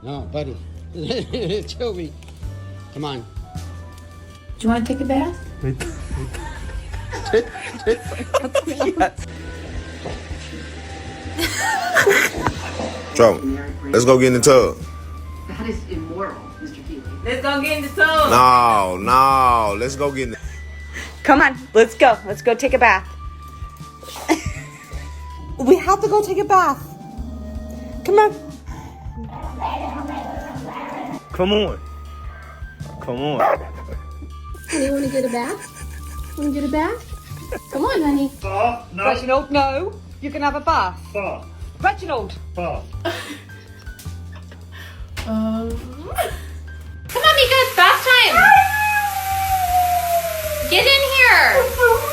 No, buddy. Toby. Come on. Do you want to take a bath? Trouble. Let's go get in the tub. That is immoral, Mr. Keeley. Let's go get in the tub. No. Let's go get in the... Come on, let's go. Let's go take a bath. We have to go take a bath. Come on. Come on. Honey, want to get a bath? Want to get a bath? Come on, honey. No. Reginald, no. You can have a bath. Bath. Reginald. Bath. Come on, Mika, it's bath time. Get in here.